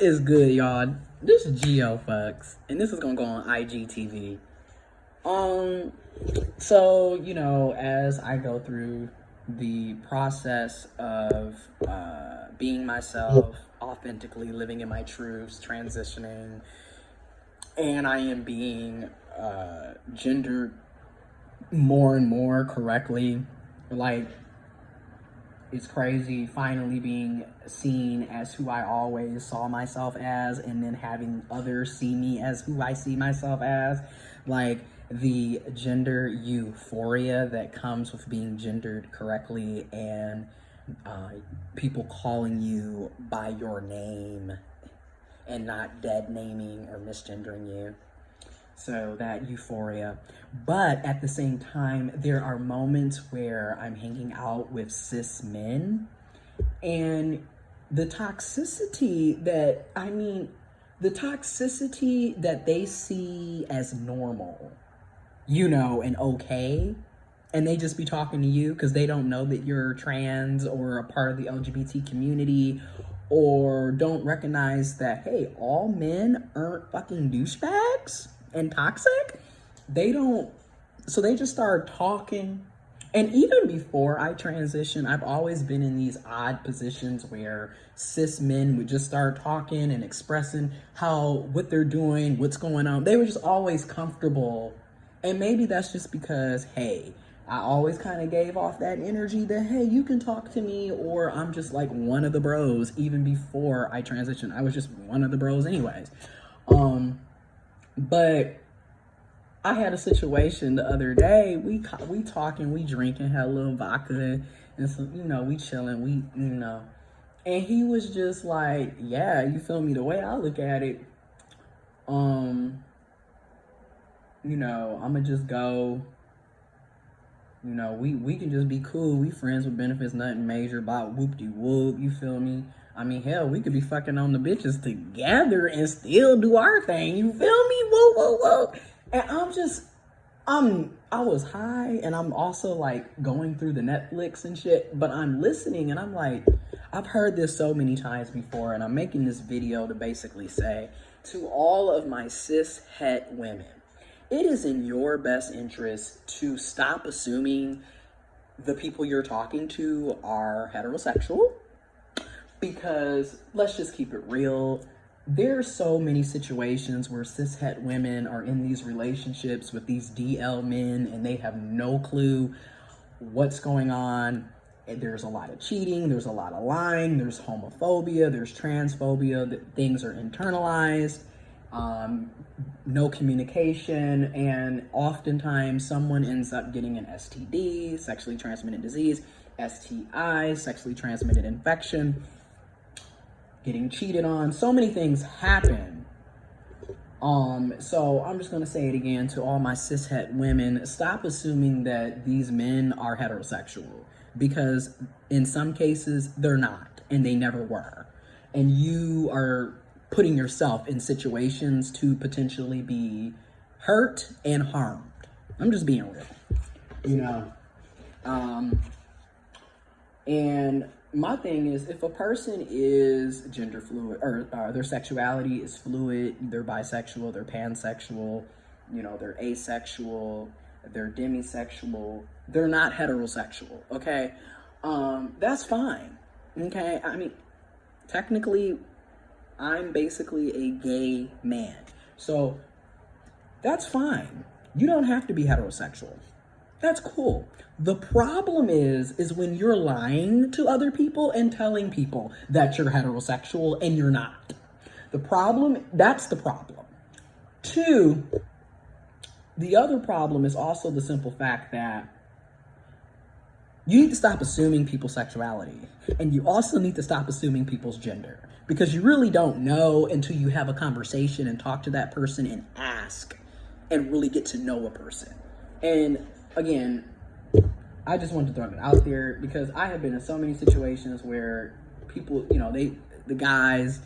What is good, y'all? This is Geo Fucks, and this is gonna go on IGTV. Um, so as I go through the process of being myself, authentically living in my truths, transitioning, and I am being gendered more and more correctly, like it's crazy finally being seen as who I always saw myself as, and then having others see me as who I see myself as. Like the gender euphoria that comes with being gendered correctly, and people calling you by your name and not dead naming or misgendering you. So that euphoria. But at the same time, there are moments where I'm hanging out with cis men, and the toxicity that they see as normal, and okay, and they just be talking to you because they don't know that you're trans or a part of the LGBT community, or don't recognize that, hey, all men aren't fucking douchebags and toxic. So they just start talking. And even before I transitioned, I've always been in these odd positions where cis men would just start talking and expressing what they're doing, what's going on. They were just always comfortable. And maybe that's just because, hey, I always kind of gave off that energy that, hey, you can talk to me, or I'm just like one of the bros. Even before I transitioned, I was just one of the bros anyways. But I had a situation the other day. We talking, we drinking, had a little vodka, and some, we chilling, and he was just like, yeah, you feel me? The way I look at it, I'ma just go. We can just be cool. We friends with benefits, nothing major about whoop-de-whoop, you feel me? I mean, hell, we could be fucking on the bitches together and still do our thing, you feel me? Whoa, whoa, whoa. And I was high, and I'm also like going through the Netflix and shit, but I'm listening and I'm like, I've heard this so many times before, and I'm making this video to basically say to all of my cis het women, it is in your best interest to stop assuming the people you're talking to are heterosexual, because let's just keep it real. There's so many situations where cis het women are in these relationships with these DL men, and they have no clue what's going on. And there's a lot of cheating, there's a lot of lying, there's homophobia, there's transphobia, that things are internalized. No communication, and oftentimes someone ends up getting an STD, sexually transmitted disease, STI, sexually transmitted infection, getting cheated on. So many things happen. So I'm just gonna say it again to all my cishet women: stop assuming that these men are heterosexual, because in some cases they're not, and they never were, and you are putting yourself in situations to potentially be hurt and harmed. I'm just being real, and my thing is, if a person is gender fluid, or their sexuality is fluid, they're bisexual, they're pansexual, they're asexual, they're demisexual, they're not heterosexual, okay? That's fine, okay? I mean, technically, I'm basically a gay man. So that's fine. You don't have to be heterosexual. That's cool. The problem is when you're lying to other people and telling people that you're heterosexual and you're not. That's the problem. Two, the other problem is also the simple fact that you need to stop assuming people's sexuality, and you also need to stop assuming people's gender, because you really don't know until you have a conversation and talk to that person and ask and really get to know a person. And again, I just want to throw it out there because I have been in so many situations where people, the guys,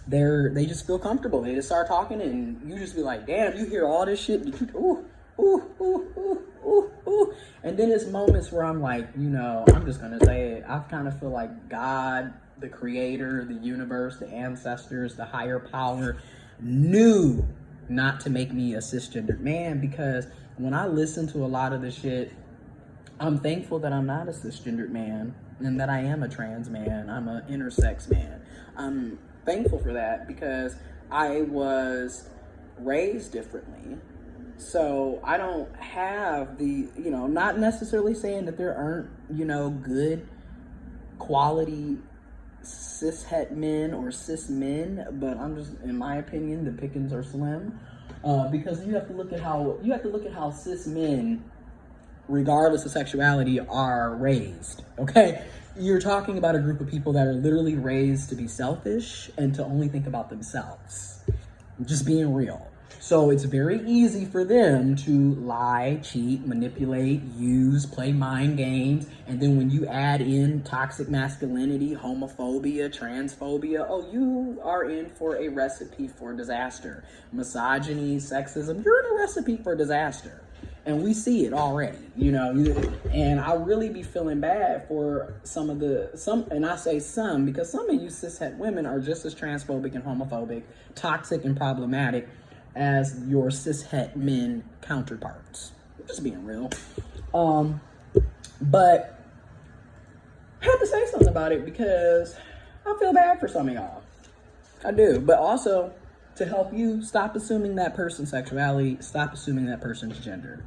they just feel comfortable. They just start talking, and you just be like, damn, you hear all this shit, ooh, ooh, ooh, ooh, ooh, ooh. And then it's moments where I'm like, I'm just gonna say it, I kind of feel like God the creator, the universe, the ancestors, the higher power knew not to make me a cisgendered man, because when I listen to a lot of the shit, I'm thankful that I'm not a cisgendered man and that I am a trans man. I'm an intersex man. I'm thankful for that because I was raised differently. So I don't have the, not necessarily saying that there aren't, good quality cishet men or cis men, but I'm just, in my opinion, the pickings are slim, because you have to look at how cis men, regardless of sexuality, are raised. Okay, you're talking about a group of people that are literally raised to be selfish and to only think about themselves. Just being real. So it's very easy for them to lie, cheat, manipulate, use, play mind games. And then when you add in toxic masculinity, homophobia, transphobia, oh, you are in for a recipe for disaster. Misogyny, sexism, you're in a recipe for disaster. And we see it already, and I really be feeling bad for some, and I say some because some of you cishet women are just as transphobic and homophobic, toxic and problematic as your cishet men counterparts. I'm just being real. But I have to say something about it because I feel bad for some of y'all. I do. But also to help you stop assuming that person's sexuality, stop assuming that person's gender.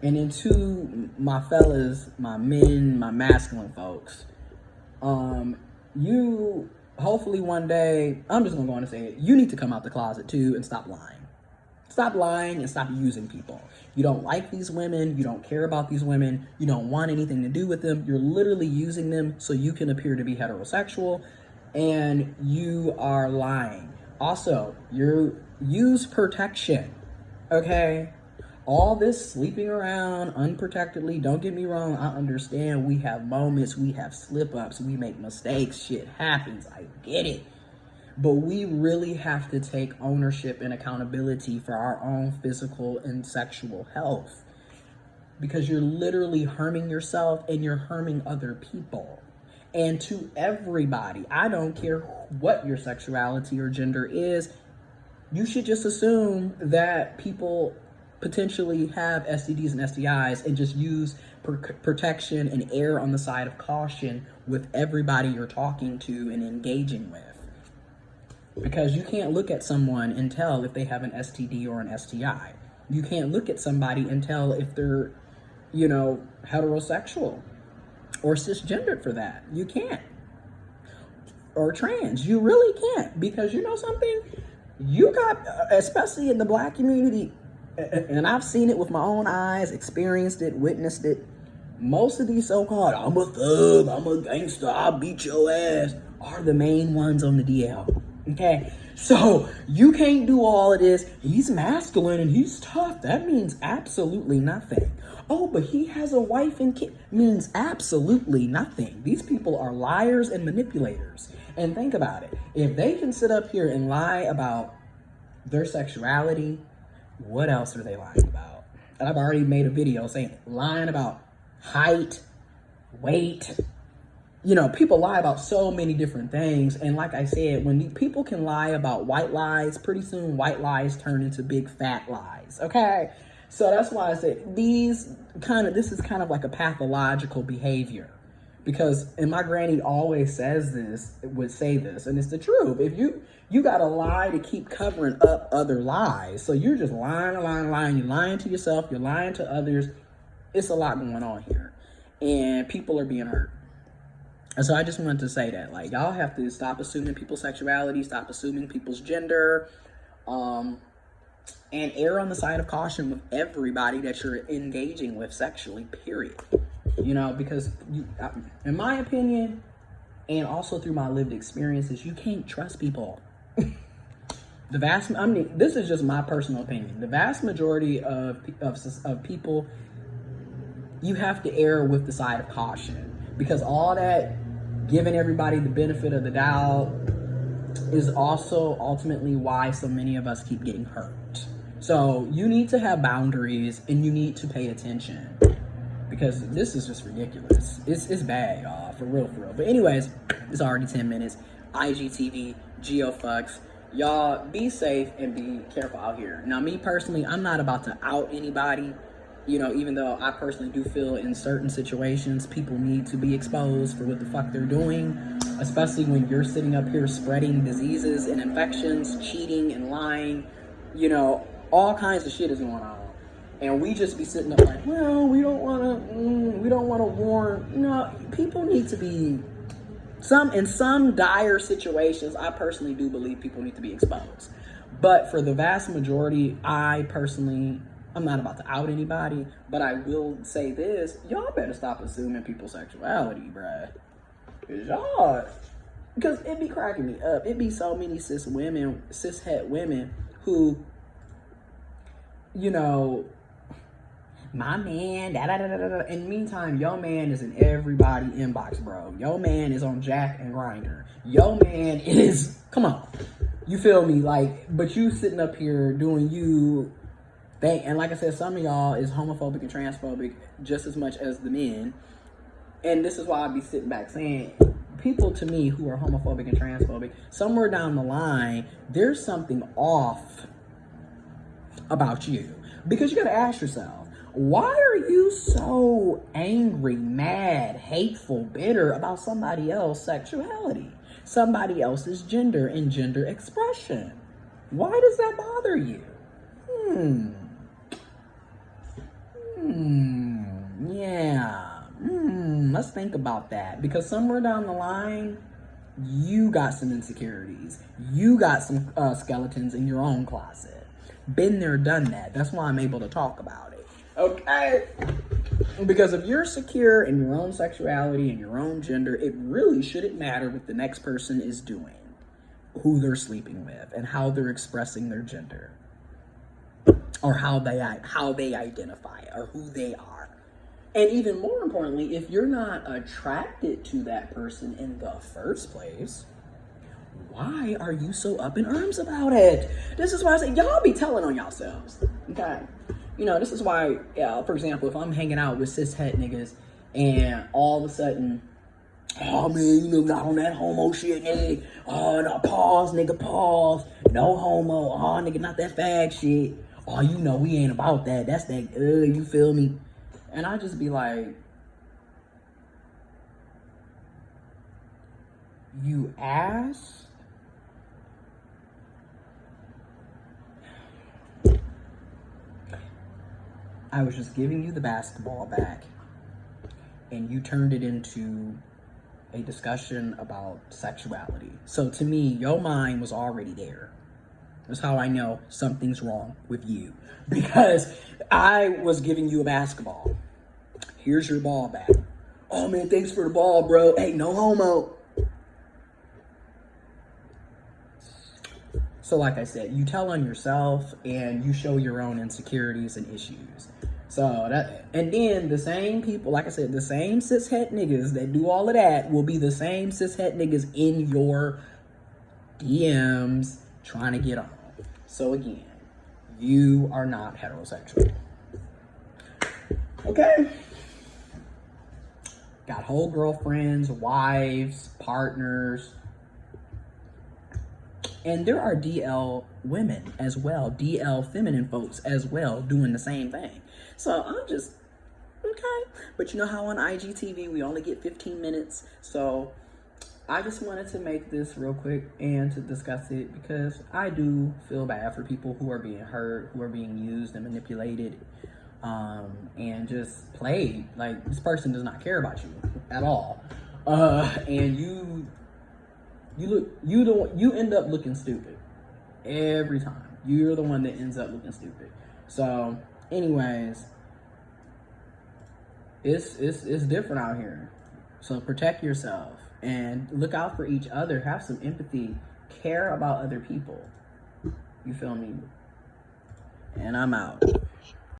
And then to my fellas, my men, my masculine folks, you hopefully one day, I'm just gonna go on and say it, you need to come out the closet too and stop lying. Stop lying and stop using people. You don't like these women, you don't care about these women, you don't want anything to do with them, you're literally using them so you can appear to be heterosexual, and you are lying. Also, use protection, okay? All this sleeping around unprotectedly, don't get me wrong, I understand we have moments, we have slip-ups, we make mistakes, shit happens, I get it. But we really have to take ownership and accountability for our own physical and sexual health. Because you're literally harming yourself and you're harming other people. And to everybody, I don't care what your sexuality or gender is, you should just assume that people potentially have STDs and STIs and just use protection and err on the side of caution with everybody you're talking to and engaging with. Because you can't look at someone and tell if they have an STD or an STI. You can't look at somebody and tell if they're, heterosexual or cisgendered for that. You can't. Or trans. You really can't. Because you know something? You got, especially in the Black community, and I've seen it with my own eyes, experienced it, witnessed it. Most of these so-called, I'm a thug, I'm a gangster, I'll beat your ass, are the main ones on the DL. Okay? So you can't do all of this. He's masculine and he's tough. That means absolutely nothing. Oh, but he has a wife and kid. Means absolutely nothing. These people are liars and manipulators. And think about it. If they can sit up here and lie about their sexuality, what else are they lying about? And I've already made a video saying lying about height, weight. People lie about so many different things. And like I said, when people can lie about white lies, pretty soon white lies turn into big fat lies. Okay? So that's why I said this is kind of like a pathological behavior. Because, and my granny always would say this, and it's the truth. If you gotta lie to keep covering up other lies. So you're just lying. You're lying to yourself. You're lying to others. It's a lot going on here. And people are being hurt. And so I just wanted to say that, y'all have to stop assuming people's sexuality, stop assuming people's gender, and err on the side of caution with everybody that you're engaging with sexually, period. Because in my opinion, and also through my lived experiences, you can't trust people. This is just my personal opinion. The vast majority of people, you have to err with the side of caution. Because all that giving everybody the benefit of the doubt is also ultimately why so many of us keep getting hurt. So you need to have boundaries and you need to pay attention. because this is just ridiculous. It's bad, y'all, for real, for real. But anyways, it's already 10 minutes. IGTV, GeoFucks. Y'all be safe and be careful out here. Now, me personally, I'm not about to out anybody. You know, even though I personally do feel in certain situations, people need to be exposed for what the fuck they're doing, especially when you're sitting up here spreading diseases and infections, cheating and lying. You know, all kinds of shit is going on. And we just be sitting up like, well, we don't want to warn. No, people need to be, in some dire situations, I personally do believe people need to be exposed. But for the vast majority, I'm not about to out anybody, but I will say this: y'all better stop assuming people's sexuality, bruh. Because it be cracking me up. It be so many cishet women who, you know, my man, da-da-da-da-da. In the meantime, your man is in everybody inbox, bro. Your man is on Jack and Grindr. Your man is, come on. You feel me? Like, but you sitting up here doing you thing. And like I said, some of y'all is homophobic and transphobic just as much as the men. And this is why I be sitting back saying, people to me who are homophobic and transphobic, somewhere down the line, there's something off about you. Because you gotta ask yourself, why are you so angry, mad, hateful, bitter about somebody else's sexuality, somebody else's gender and gender expression? Why does that bother you? Let's think about that, because somewhere down the line, you got some insecurities. You got some skeletons in your own closet. Been there, done that. That's why I'm able to talk about it. Okay? Because if you're secure in your own sexuality and your own gender, it really shouldn't matter what the next person is doing, who they're sleeping with, and how they're expressing their gender, or how they identify, or who they are. And even more importantly, if you're not attracted to that person in the first place, why are you so up in arms about it? This is why I say, y'all be telling on yourselves, okay? You know, this is why, for example, if I'm hanging out with cishet niggas and all of a sudden, oh man, you know, not on that homo shit, nigga. Oh, no, pause, nigga, pause. No homo. Oh, nigga, not that fag shit. Oh, you know, we ain't about that. That's that, you feel me? And I just be like, you ass? I was just giving you the basketball back, and you turned it into a discussion about sexuality. So to me, your mind was already there. That's how I know something's wrong with you. Because I was giving you a basketball. Here's your ball back. Oh man, thanks for the ball, bro. Hey, no homo. So like I said, you tell on yourself and you show your own insecurities and issues. So that, and then the same people, like I said, the same cishet niggas that do all of that will be the same cishet niggas in your DMs trying to get on. So again, you are not heterosexual. Okay? Got whole girlfriends, wives, partners. And there are DL women as well, DL feminine folks as well, doing the same thing. So I'm just, okay. But you know how on IGTV we only get 15 minutes. So I just wanted to make this real quick and to discuss it, because I do feel bad for people who are being hurt, who are being used and manipulated, and just played. Like, this person does not care about you at all. And you end up looking stupid every time. You're the one that ends up looking stupid. So anyways, it's different out here. So protect yourself and look out for each other. Have some empathy. Care about other people. You feel me? And I'm out.